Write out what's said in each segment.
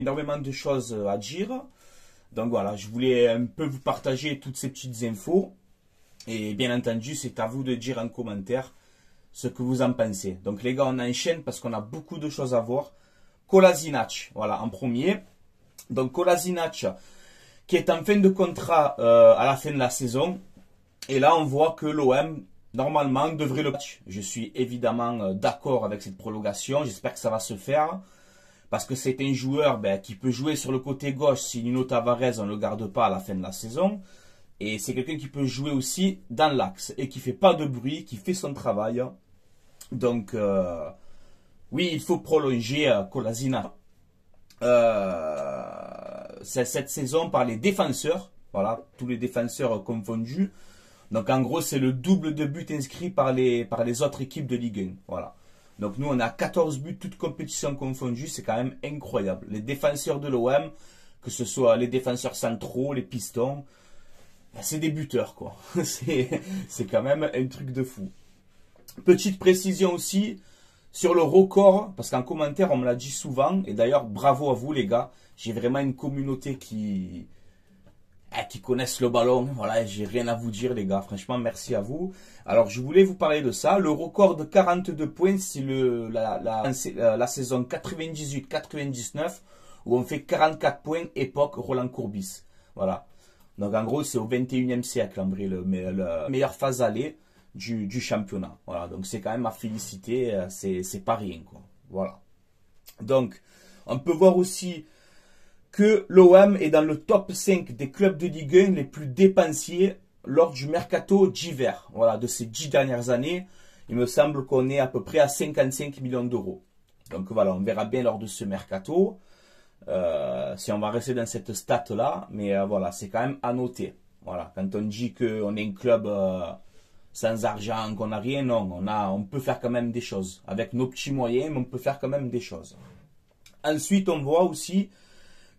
énormément de choses à dire. Donc voilà, je voulais un peu vous partager toutes ces petites infos. Et bien entendu, c'est à vous de dire en commentaire ce que vous en pensez. Donc les gars, on enchaîne parce qu'on a beaucoup de choses à voir. Kolasinac, voilà, en premier. Donc Kolasinac, qui est en fin de contrat à la fin de la saison. Et là, on voit que l'OM, normalement, devrait le match. Je suis évidemment d'accord avec cette prolongation. J'espère que ça va se faire. Parce que c'est un joueur qui peut jouer sur le côté gauche si Nuno Tavares, on ne le garde pas à la fin de la saison. Et c'est quelqu'un qui peut jouer aussi dans l'axe et qui ne fait pas de bruit, qui fait son travail. Donc, oui, il faut prolonger Kolasinac. Cette saison par les défenseurs. Voilà, tous les défenseurs confondus. Donc, en gros, c'est le double de buts inscrits par les autres équipes de Ligue 1. Voilà. Donc, nous, on a 14 buts, toutes compétitions confondues. C'est quand même incroyable. Les défenseurs de l'OM, que ce soit les défenseurs centraux, les pistons, c'est des buteurs, quoi. C'est quand même un truc de fou. Petite précision aussi sur le record, parce qu'en commentaire, on me l'a dit souvent. Et d'ailleurs, bravo à vous, les gars. J'ai vraiment une communauté qui connaissent le ballon. Voilà, j'ai rien à vous dire, les gars. Franchement, merci à vous. Alors, je voulais vous parler de ça. Le record de 42 points, c'est la saison 98-99, où on fait 44 points, époque Roland Courbis. Voilà. Donc, en gros, c'est au 21e siècle, en vrai, la meilleure phase allée du championnat. Voilà. Donc, c'est quand même à féliciter. C'est pas rien, quoi. Voilà. Donc, on peut voir aussi que l'OM est dans le top 5 des clubs de Ligue 1 les plus dépensiers lors du mercato d'hiver. Voilà, de ces 10 dernières années, il me semble qu'on est à peu près à 55 millions d'euros. Donc voilà, on verra bien lors de ce mercato si on va rester dans cette stat-là. Mais voilà, c'est quand même à noter. Voilà, quand on dit qu'on est un club sans argent, qu'on n'a rien, non, on peut faire quand même des choses. Avec nos petits moyens, mais on peut faire quand même des choses. Ensuite, on voit aussi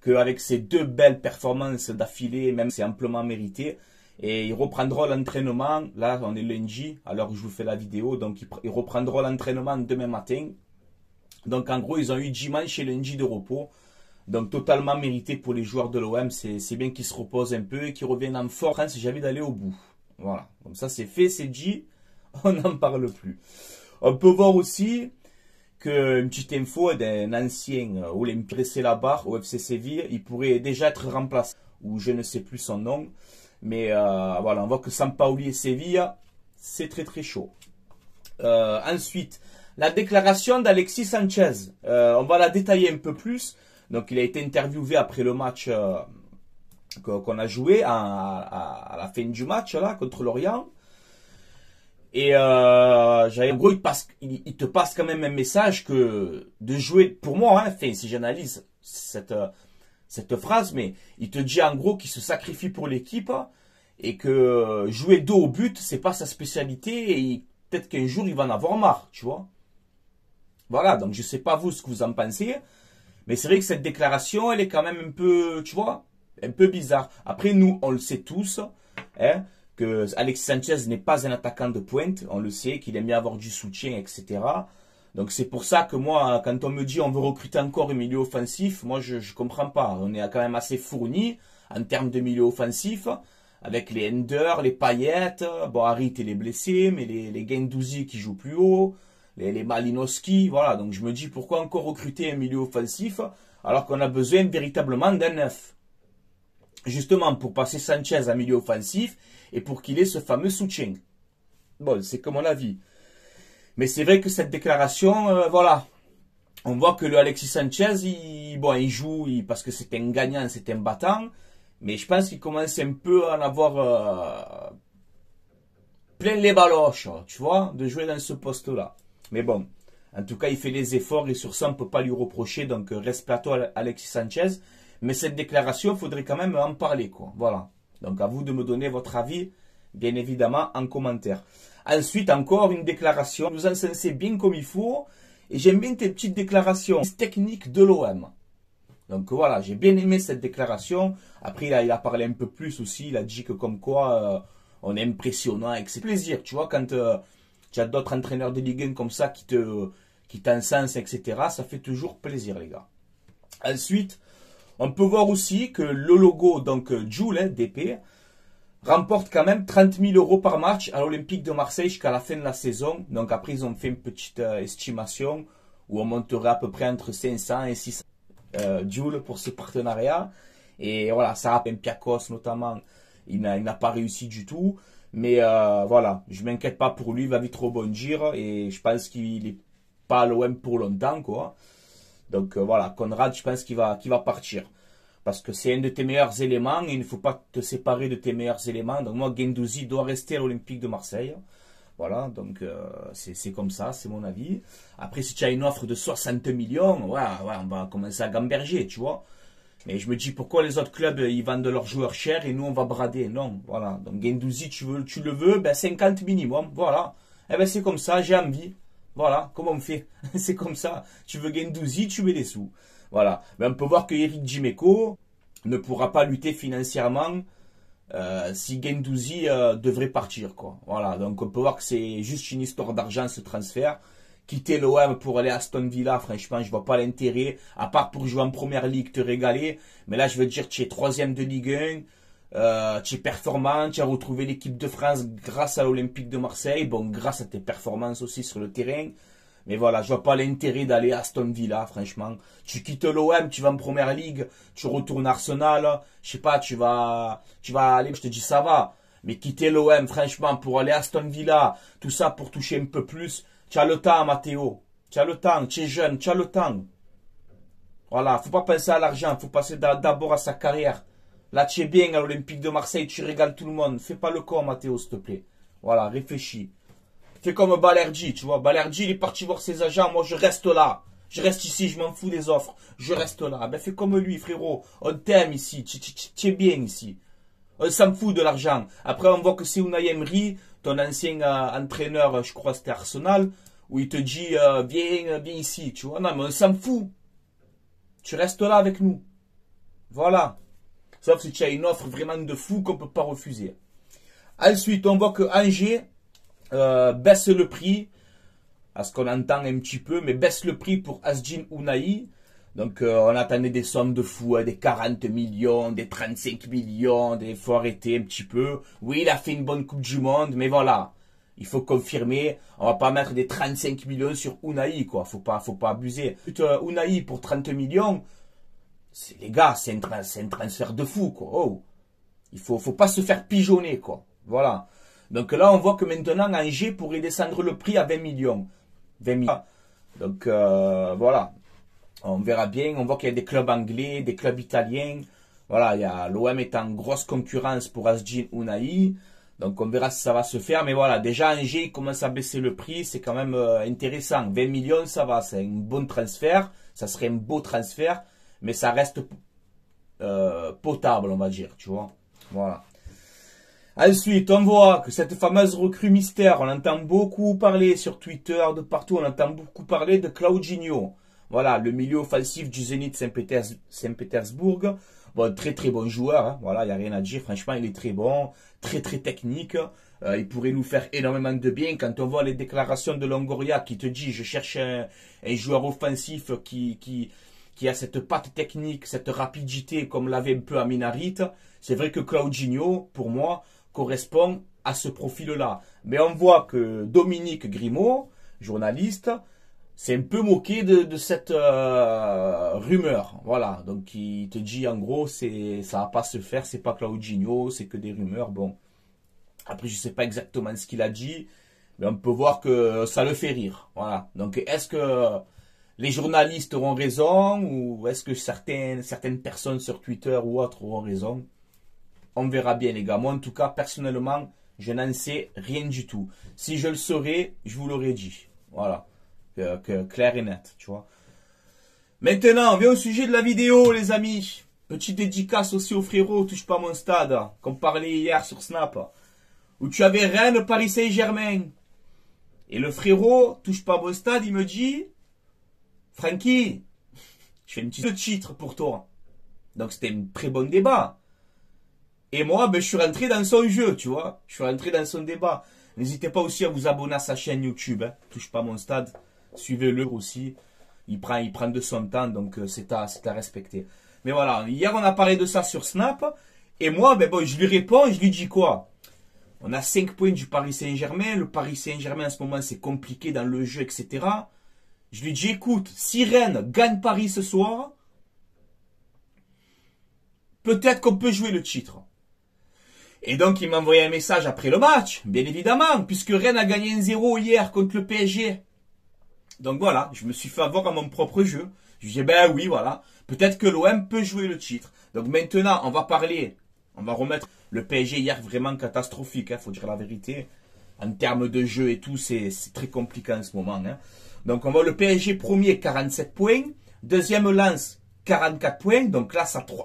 qu'avec ces deux belles performances d'affilée, même c'est amplement mérité, et ils reprendront l'entraînement, là on est lundi, alors que je vous fais la vidéo, donc ils reprendront l'entraînement demain matin. Donc en gros, ils ont eu dimanche et lundi de repos, donc totalement mérité pour les joueurs de l'OM, c'est bien qu'ils se reposent un peu et qu'ils reviennent en force, j'ai envie d'aller au bout. Voilà, comme ça c'est fait, c'est dit, on n'en parle plus. On peut voir aussi une petite info d'un ancien Olympique là-bas au FC Séville, il pourrait déjà être remplacé, ou je ne sais plus son nom, mais voilà, on voit que Sampaoli et Séville, c'est très très chaud. Ensuite, la déclaration d'Alexis Sanchez, on va la détailler un peu plus. Donc il a été interviewé après le match qu'on a joué à la fin du match là contre Lorient. Et en gros, il te passe quand même un message que de jouer, pour moi, hein, enfin, si j'analyse cette phrase, mais il te dit en gros qu'il se sacrifie pour l'équipe et que jouer dos au but, c'est pas sa spécialité et peut-être qu'un jour il va en avoir marre, tu vois. Voilà, donc je sais pas vous ce que vous en pensez, mais c'est vrai que cette déclaration, elle est quand même un peu, tu vois, un peu bizarre. Après, nous, on le sait tous, hein, que Alexis Sanchez n'est pas un attaquant de pointe, on le sait, qu'il aime bien avoir du soutien, etc. Donc c'est pour ça que moi, quand on me dit on veut recruter encore un milieu offensif, moi je comprends pas. On est quand même assez fourni en termes de milieu offensif, avec les Ender, les Payet, bon Harit il est blessé, mais les Guendouzi qui jouent plus haut, les Malinowski, voilà. Donc je me dis pourquoi encore recruter un milieu offensif alors qu'on a besoin véritablement d'un neuf. Justement pour passer Sanchez à milieu offensif et pour qu'il ait ce fameux soutien. Bon, c'est comme mon avis. Mais c'est vrai que cette déclaration, voilà. On voit que le Alexis Sanchez, il joue parce que c'est un gagnant, c'est un battant. Mais je pense qu'il commence un peu à en avoir plein les baloches, tu vois, de jouer dans ce poste-là. Mais bon, en tout cas, il fait les efforts et sur ça, on ne peut pas lui reprocher. Donc, respect à toi, Alexis Sanchez. Mais cette déclaration, il faudrait quand même en parler, quoi. Voilà. Donc, à vous de me donner votre avis, bien évidemment, en commentaire. Ensuite, encore une déclaration. Vous encensez bien comme il faut. Et j'aime bien tes petites déclarations techniques de l'OM. Donc, voilà, j'ai bien aimé cette déclaration. Après, il a parlé un peu plus aussi. Il a dit que comme quoi, on est impressionnant. Et que c'est plaisir, tu vois, quand tu as d'autres entraîneurs de Ligue 1 comme ça qui t'encensent, etc. Ça fait toujours plaisir, les gars. Ensuite, On peut voir aussi que le logo, donc Joule, hein, DP, remporte quand même 30 000 euros par match à l'Olympique de Marseille jusqu'à la fin de la saison. Donc après, ils ont fait une petite estimation où on monterait à peu près entre 500 et 600 Joule pour ce partenariat. Et voilà, Sarah Olympiakos notamment, il n'a pas réussi du tout. Mais voilà, je m'inquiète pas pour lui, il va vite rebondir. Et je pense qu'il n'est pas à l'OM pour longtemps, quoi. Donc voilà, Conrad, je pense qu'il va partir. Parce que c'est un de tes meilleurs éléments et il ne faut pas te séparer de tes meilleurs éléments. Donc moi, Guendouzi doit rester à l'Olympique de Marseille. Voilà, donc c'est comme ça, c'est mon avis. Après, si tu as une offre de 60 millions, ouais, on va commencer à gamberger, tu vois. Mais je me dis, pourquoi les autres clubs, ils vendent leurs joueurs chers et nous, on va brader. Non, voilà. Donc Guendouzi, tu le veux, ben 50 minimum, voilà. Eh ben c'est comme ça, j'ai envie. Voilà, comment on fait? C'est comme ça. Tu veux Guendouzi, tu mets des sous. Voilà. Mais on peut voir que Eric Dimeco ne pourra pas lutter financièrement si Guendouzi devrait partir, quoi. Voilà. Donc on peut voir que c'est juste une histoire d'argent, ce transfert. Quitter l'OM pour aller à Aston Villa, franchement, je vois pas l'intérêt. À part pour jouer en première ligue, te régaler. Mais là, je veux dire, tu es troisième de Ligue 1. Tu es performant, tu as retrouvé l'équipe de France grâce à l'Olympique de Marseille. Bon, grâce à tes performances aussi sur le terrain. Mais voilà, je vois pas l'intérêt d'aller à Aston Villa, franchement. Tu quittes l'OM, tu vas en première ligue, tu retournes à Arsenal. Je sais pas, tu vas aller, je te dis ça va. Mais quitter l'OM, franchement, pour aller à Aston Villa, tout ça pour toucher un peu plus. Tu as le temps, Matteo. Tu as le temps, tu es jeune, tu as le temps. Voilà, faut pas penser à l'argent, faut passer d'abord à sa carrière. Là, tu es bien à l'Olympique de Marseille, tu régales tout le monde. Fais pas le con, Matteo, s'il te plaît. Voilà, réfléchis. Fais comme Balerdi, tu vois. Balerdi, il est parti voir ses agents. Moi, je reste là. Je reste ici, je m'en fous des offres. Je reste là. Ben, fais comme lui, frérot. On t'aime ici. Tu es bien ici. On s'en fout de l'argent. Après, on voit que c'est Unai Emery, ton ancien entraîneur, je crois, c'était Arsenal, où il te dit, viens ici, tu vois. Non, mais on s'en fout. Tu restes là avec nous. Voilà. Sauf si tu as une offre vraiment de fou qu'on ne peut pas refuser. Ensuite, on voit que Angers baisse le prix, à ce qu'on entend un petit peu, mais baisse le prix pour Asdin Ounahi. Donc on attendait des sommes de fou, hein, des 40 millions, des 35 millions, il faut arrêter un petit peu. Oui, il a fait une bonne Coupe du Monde, mais voilà, il faut confirmer. On va pas mettre des 35 millions sur Ounahi, quoi. Faut pas abuser. Ounahi pour 30 millions, les gars, c'est un transfert de fou, quoi. Oh, il faut pas se faire pigeonner, quoi. Voilà. Donc là, on voit que maintenant, Angers pourrait descendre le prix à 20 millions. 20 millions. Donc voilà. On verra bien. On voit qu'il y a des clubs anglais, des clubs italiens. Voilà, l'OM est en grosse concurrence pour Asdin Ounahi. Donc on verra si ça va se faire. Mais voilà, déjà Angers commence à baisser le prix. C'est quand même intéressant. 20 millions, ça va. C'est un bon transfert. Ça serait un beau transfert. Mais ça reste potable, on va dire. Tu vois. Voilà. Ensuite, on voit que cette fameuse recrue mystère, on entend beaucoup parler sur Twitter, de partout, on entend beaucoup parler de Claudinho. Voilà, le milieu offensif du Zénith Saint-Pétersbourg. Bon, très très bon joueur, hein. Voilà, il n'y a rien à dire. Franchement, il est très bon, très très technique. Il pourrait nous faire énormément de bien. Quand on voit les déclarations de Longoria qui te dit, je cherche un joueur offensif qui a cette patte technique, cette rapidité comme l'avait un peu Aminarit. C'est vrai que Claudinho, pour moi, correspond à ce profil-là. Mais on voit que Dominique Grimaud, journaliste, s'est un peu moqué de cette rumeur. Voilà, donc il te dit en gros, ça va pas se faire, c'est pas Claudinho, c'est que des rumeurs. Bon, après je sais pas exactement ce qu'il a dit, mais on peut voir que ça le fait rire. Voilà, donc est-ce que les journalistes auront raison ou est-ce que certaines personnes sur Twitter ou autres auront raison? On verra bien les gars. Moi en tout cas, personnellement, je n'en sais rien du tout. Si je le saurais, je vous l'aurais dit. Voilà. Clair et net, tu vois. Maintenant, on vient au sujet de la vidéo, les amis. Petite dédicace aussi au frérot, touche pas mon stade, comme parlait hier sur Snap. Où tu avais Rennes, Paris Saint-Germain. Et le frérot, touche pas mon stade, il me dit, Francky, je fais une petite titre pour toi. Donc c'était un très bon débat. Et moi, ben, je suis rentré dans son jeu, tu vois. Je suis rentré dans son débat. N'hésitez pas aussi à vous abonner à sa chaîne YouTube, hein. Touche pas mon stade. Suivez-le aussi. Il prend de son temps, donc c'est à respecter. Mais voilà, hier on a parlé de ça sur Snap. Et moi, ben bon, je lui réponds et je lui dis quoi? On a 5 points du Paris Saint-Germain. Le Paris Saint-Germain en ce moment c'est compliqué dans le jeu, etc. Je lui dis écoute, si Rennes gagne Paris ce soir, peut-être qu'on peut jouer le titre. Et donc il m'a envoyé un message après le match, bien évidemment, puisque Rennes a gagné 1-0 hier contre le PSG. Donc voilà, je me suis fait avoir à mon propre jeu. Je lui dis ben oui, voilà, peut-être que l'OM peut jouer le titre. Donc maintenant, on va parler, on va remettre le PSG hier vraiment catastrophique, faut dire la vérité. En termes de jeu et tout, c'est très compliqué en ce moment. Hein. Donc on voit le PSG premier, 47 points. Deuxième Lens, 44 points. Donc là,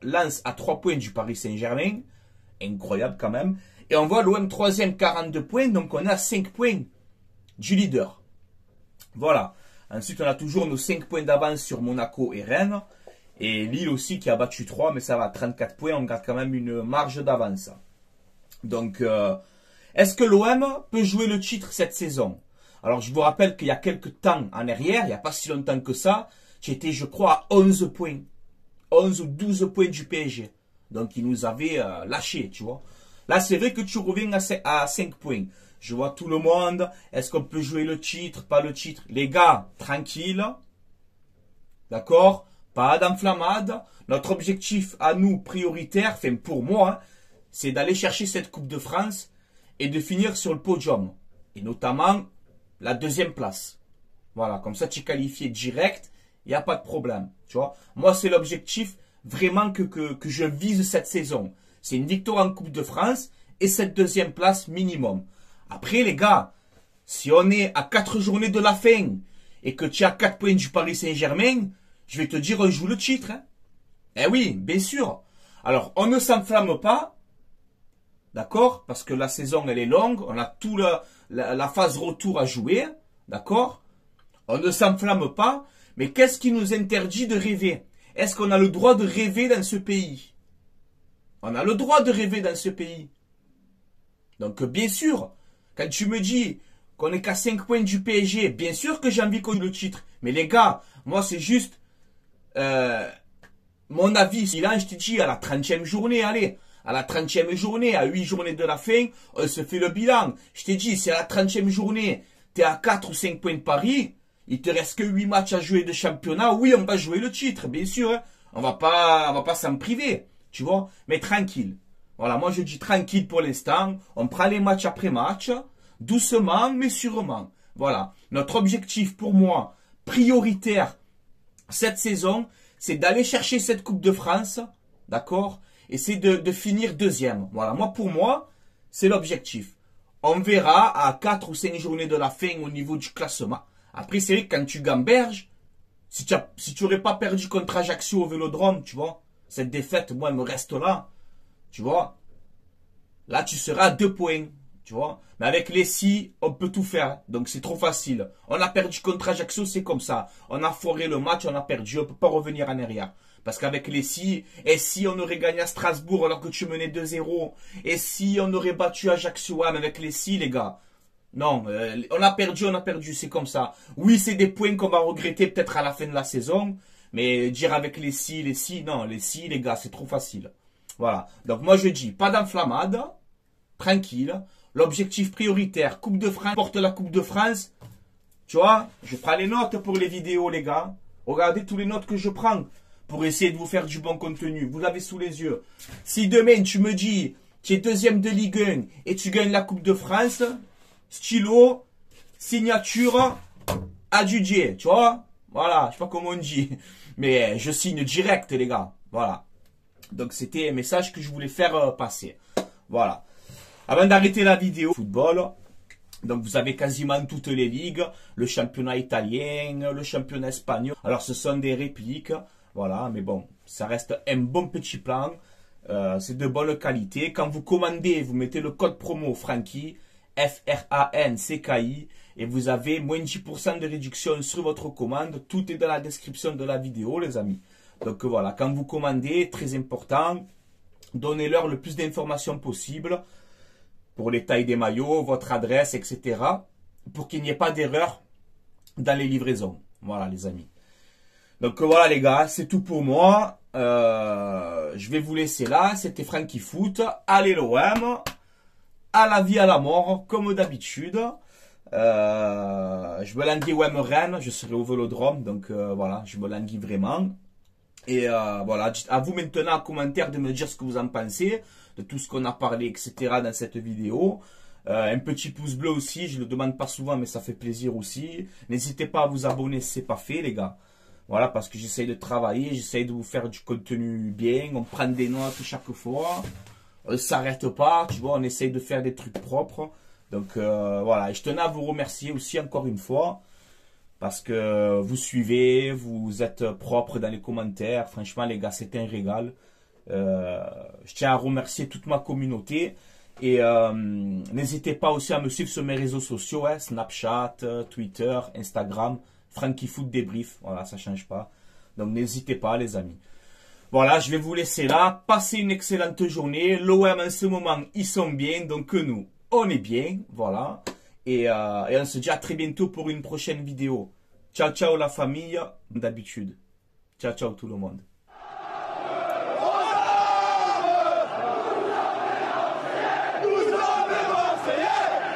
Lens à 3 points du Paris Saint-Germain. Incroyable quand même. Et on voit l'OM troisième, 42 points. Donc on a 5 points du leader. Voilà. Ensuite, on a toujours nos 5 points d'avance sur Monaco et Rennes. Et Lille aussi qui a battu 3, mais ça va, 34 points. On garde quand même une marge d'avance. Donc, est-ce que l'OM peut jouer le titre cette saison? Alors, je vous rappelle qu'il y a quelques temps en arrière, il n'y a pas si longtemps que ça, j'étais, je crois, à 11 points. 11 ou 12 points du PSG. Donc, ils nous avaient lâchés, tu vois. Là, c'est vrai que tu reviens à 5 points. Je vois tout le monde. Est-ce qu'on peut jouer le titre, pas le titre? Les gars, tranquille. D'accord? Pas d'enflammade. Notre objectif à nous, prioritaire, enfin pour moi, hein, c'est d'aller chercher cette Coupe de France et de finir sur le podium. Et notamment, la deuxième place. Voilà, comme ça tu es qualifié direct, il n'y a pas de problème. Tu vois, moi c'est l'objectif vraiment que je vise cette saison. C'est une victoire en Coupe de France et cette deuxième place minimum. Après les gars, si on est à 4 journées de la fin et que tu as 4 points du Paris Saint-Germain, je vais te dire on joue le titre. Hein. Eh oui, bien sûr. Alors on ne s'enflamme pas. D'accord? Parce que la saison, elle est longue. On a tout la phase retour à jouer. D'accord? On ne s'enflamme pas. Mais qu'est-ce qui nous interdit de rêver? Est-ce qu'on a le droit de rêver dans ce pays? On a le droit de rêver dans ce pays. Donc, bien sûr, quand tu me dis qu'on est qu'à 5 points du PSG, bien sûr que j'ai envie qu'on ait le titre. Mais les gars, moi, c'est juste mon avis. Si là, je te dis à la 30e journée, allez. À la 30e journée, à 8 journées de la fin, on se fait le bilan. Je t'ai dit, si à la 30e journée, tu es à 4 ou 5 points de Paris, il te reste que 8 matchs à jouer de championnat, oui, on va jouer le titre, bien sûr. Hein. On va pas s'en priver, tu vois. Mais tranquille. Voilà, moi je dis tranquille pour l'instant. On prend les matchs après match, doucement, mais sûrement. Voilà. Notre objectif pour moi, prioritaire, cette saison, c'est d'aller chercher cette Coupe de France, d'accord? Et c'est de finir deuxième. Voilà, pour moi, c'est l'objectif. On verra à 4 ou 5 journées de la fin au niveau du classement. Après, c'est vrai que quand tu gamberges, si tu n'aurais pas perdu contre Ajaccio au Vélodrome, tu vois, cette défaite, moi, elle me reste là, tu vois. Là, tu seras à 2 points, tu vois. Mais avec les si, on peut tout faire. Donc, c'est trop facile. On a perdu contre Ajaccio, c'est comme ça. On a foiré le match, on a perdu, on ne peut pas revenir en arrière. Parce qu'avec les si, et si on aurait gagné à Strasbourg alors que tu menais 2-0, et si on aurait battu Ajaccio, mais avec les si, les gars. Non, on a perdu, c'est comme ça. Oui, c'est des points qu'on va regretter peut-être à la fin de la saison, mais dire avec les si, non, les si, les gars, c'est trop facile. Voilà. Donc moi je dis, pas d'enflammade, tranquille. L'objectif prioritaire, Coupe de France, porte la Coupe de France. Tu vois, je prends les notes pour les vidéos, les gars. Regardez tous les notes que je prends pour essayer de vous faire du bon contenu. Vous l'avez sous les yeux. Si demain, tu me dis, tu es deuxième de Ligue 1 et tu gagnes la Coupe de France, stylo, signature, adjudié, tu vois. Voilà, je sais pas comment on dit. Mais je signe direct, les gars. Voilà. Donc, c'était un message que je voulais faire passer. Voilà. Avant d'arrêter la vidéo, football. Donc, vous avez quasiment toutes les ligues. Le championnat italien, le championnat espagnol. Alors, ce sont des répliques. Voilà, mais bon, ça reste un bon petit plan. C'est de bonne qualité. Quand vous commandez, vous mettez le code promo Francky, FRANCKI, et vous avez moins de 10% de réduction sur votre commande. Tout est dans la description de la vidéo, les amis. Donc voilà, quand vous commandez, très important, donnez-leur le plus d'informations possible pour les tailles des maillots, votre adresse, etc. pour qu'il n'y ait pas d'erreur dans les livraisons. Voilà, les amis. Donc voilà les gars, c'est tout pour moi. Je vais vous laisser là. C'était Franky Foot. Allez l'OM. À la vie, à la mort, comme d'habitude. Je me languis OM Rennes. Je serai au Vélodrome. Donc voilà, je me languis vraiment. Et voilà, à vous maintenant en commentaire de me dire ce que vous en pensez. De tout ce qu'on a parlé, etc. dans cette vidéo. Un petit pouce bleu aussi. Je le demande pas souvent, mais ça fait plaisir aussi. N'hésitez pas à vous abonner si c'est pas fait les gars. Voilà, parce que j'essaye de travailler, j'essaye de vous faire du contenu bien, on prend des notes chaque fois, on s'arrête pas, tu vois, on essaye de faire des trucs propres. Donc voilà, et je tenais à vous remercier aussi encore une fois, parce que vous suivez, vous êtes propres dans les commentaires, franchement les gars, c'est un régal. Je tiens à remercier toute ma communauté, et n'hésitez pas aussi à me suivre sur mes réseaux sociaux, hein, Snapchat, Twitter, Instagram. Franky Foot débrief, voilà, ça change pas. Donc n'hésitez pas les amis. Voilà, je vais vous laisser là. Passez une excellente journée. L'OM en ce moment, ils sont bien, donc nous, on est bien, voilà. Et on se dit à très bientôt pour une prochaine vidéo. Ciao, ciao la famille, d'habitude. Ciao, ciao tout le monde.